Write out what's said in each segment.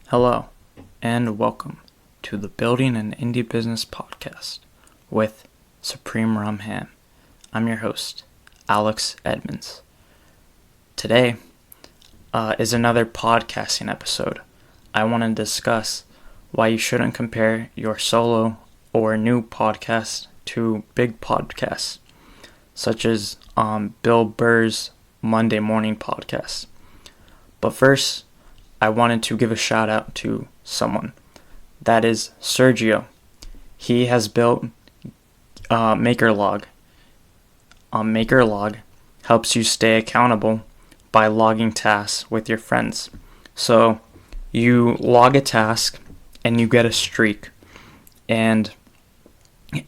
Hello, and welcome to the Building an Indie Business podcast with SupremeRumHam. I'm your host, Alex Edmonds. Today is another podcasting episode. I want to discuss why you shouldn't compare your solo or new podcast to big podcasts, such as Bill Burr's Monday Morning podcast. But first, I wanted to give a shout out to someone. That is Sergio. He has built MakerLog. MakerLog helps you stay accountable by logging tasks with your friends. So you log a task and you get a streak. And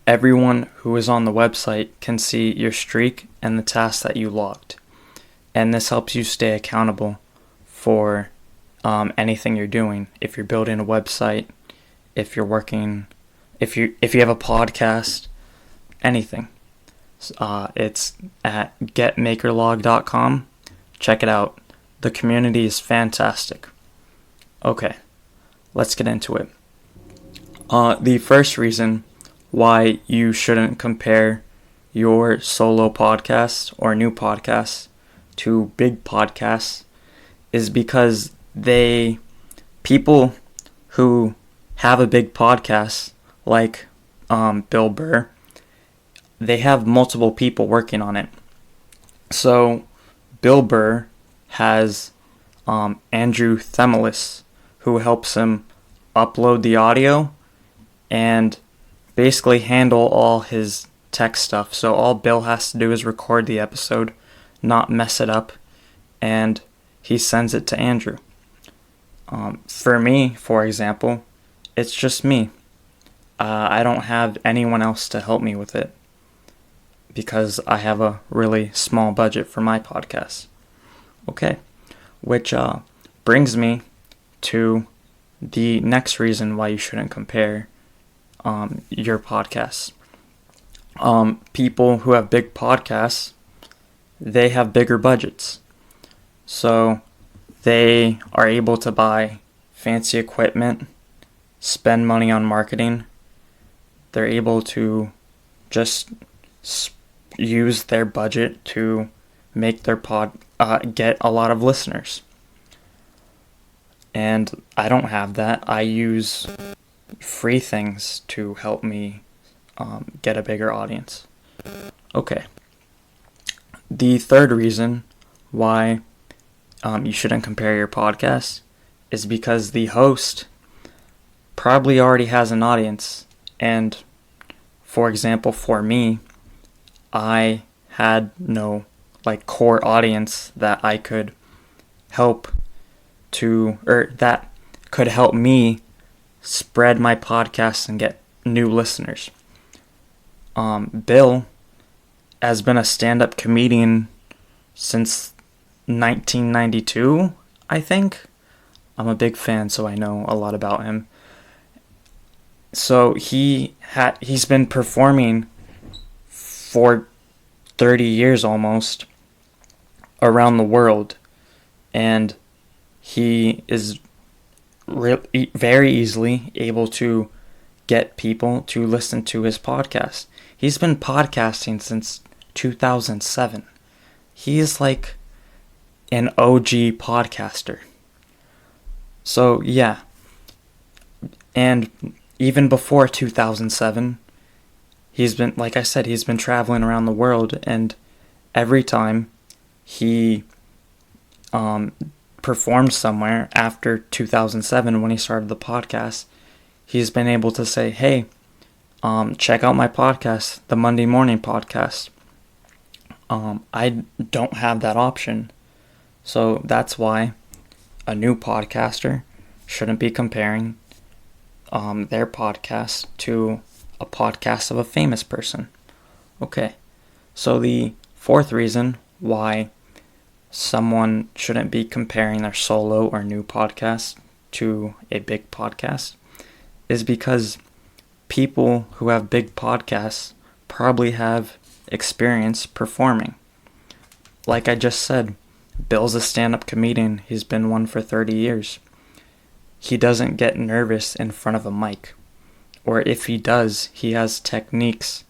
everyone who is on the website can see your streak and the tasks that you logged. And this helps you stay accountable for anything you're doing. If you're building a website, if you're working, if you have a podcast, anything. It's at getmakerlog.com. Check it out. The community is fantastic. Okay, let's get into it. The first reason why you shouldn't compare your solo podcast or new podcast to big podcasts is because people who have a big podcast, like Bill Burr, they have multiple people working on it. So Bill Burr has Andrew Themelis, who helps him upload the audio and basically handle all his tech stuff. So all Bill has to do is record the episode, not mess it up, and he sends it to Andrew. For me, for example, it's just me. I don't have anyone else to help me with it because I have a really small budget for my podcast. Okay, which brings me to the next reason why you shouldn't compare your podcasts. People who have big podcasts, they have bigger budgets. So they are able to buy fancy equipment, spend money on marketing. They're able to just use their budget to make their get a lot of listeners. And I don't have that. I use free things to help me get a bigger audience. Okay. The third reason why you shouldn't compare your podcast is because the host probably already has an audience. And for example, for me, I had no core audience that I could help that could help me spread my podcast and get new listeners. Bill has been a stand-up comedian since 1992, I think. I'm a big fan, so I know a lot about him. So he's been performing for 30 years almost around the world, and he is very easily able to get people to listen to his podcast. He's been podcasting since 2007. He is like an OG podcaster. So yeah, and even before 2007, he's been, like I said, he's been traveling around the world, and every time he performed somewhere after 2007 when he started the podcast, he's been able to say, hey, check out my podcast, the Monday Morning podcast. I don't have that option. So that's why a new podcaster shouldn't be comparing their podcast to a podcast of a famous person. Okay, so the fourth reason why someone shouldn't be comparing their solo or new podcast to a big podcast is because people who have big podcasts probably have experience performing. Like I just said, Bill's a stand-up comedian. He's been one for 30 years. he doesn't get nervous in front of a mic. Or if he does, he has techniques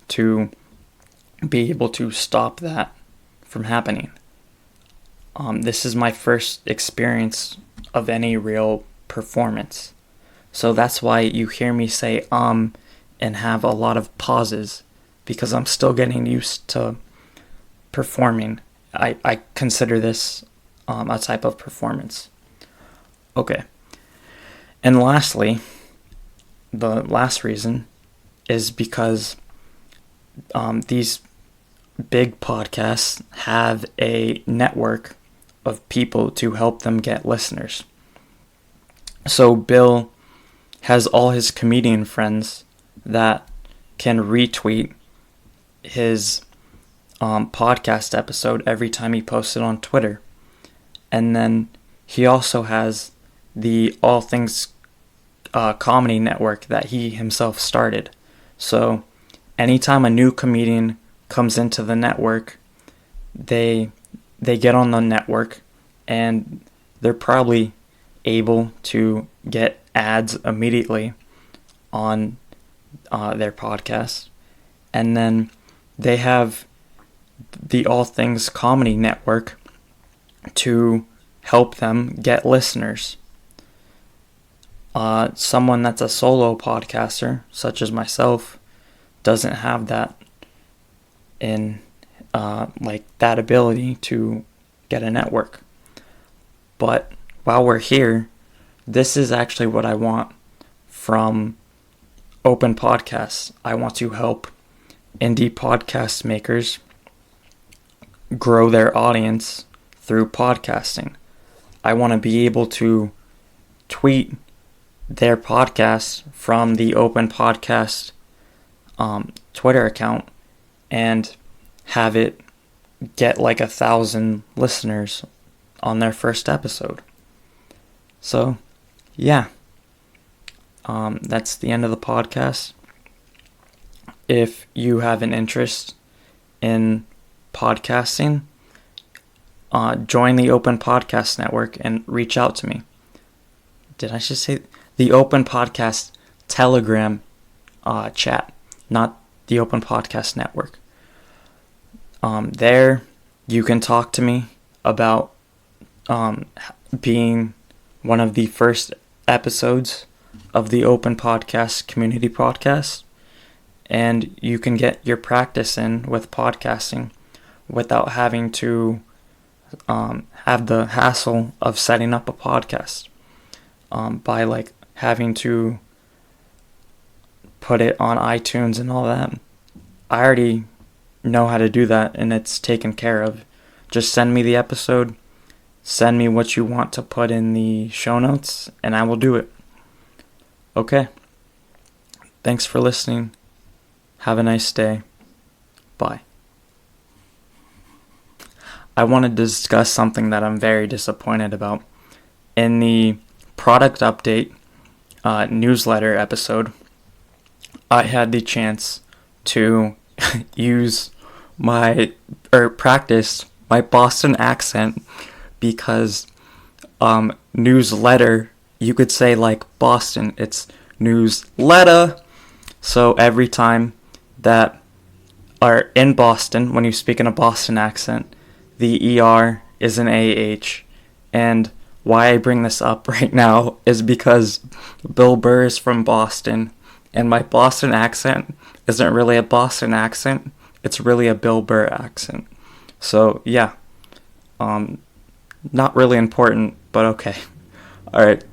to be able to stop that from happening. This is my first experience of any real performance. So that's why you hear me say and have a lot of pauses, because I'm still getting used to performing. I consider this a type of performance. Okay. And lastly, the last reason is because these big podcasts have a network of people to help them get listeners. So Bill has all his comedian friends that can retweet his podcast episode every time he posts it on Twitter. And then he also has the All Things Comedy Network that he himself started. So anytime a new comedian comes into the network, they get on the network, and they're probably able to get ads immediately on their podcast. And then they have the All Things Comedy Network to help them get listeners. Someone that's a solo podcaster, such as myself, doesn't have that in that ability to get a network. But while we're here, this is actually what I want from open podcasts. I want to help indie podcast makers grow their audience through podcasting. I want to be able to tweet their podcast from the open podcast Twitter account and have it get 1,000 listeners on their first episode. So, yeah. That's the end of the podcast. If you have an interest in podcasting, join the Open Podcast Network and reach out to me. Did I just say the Open Podcast Telegram chat, not the Open Podcast Network? There you can talk to me about being one of the first episodes of the Open Podcast Community Podcast, and you can get your practice in with podcasting without having to have the hassle of setting up a podcast by having to put it on iTunes and all that. I already know how to do that, and it's taken care of. Just send me the episode, send me what you want to put in the show notes, and I will do it. Okay. Thanks for listening. Have a nice day. Bye. I want to discuss something that I'm very disappointed about. In the product update newsletter episode, I had the chance to practice my Boston accent, because newsletter, you could say Boston, it's newsletter. So every time that are in Boston, when you speak in a Boston accent, the ER is an AH. And why I bring this up right now is because Bill Burr is from Boston, and my Boston accent isn't really a Boston accent, it's really a Bill Burr accent. So yeah, not really important, but okay. Alright.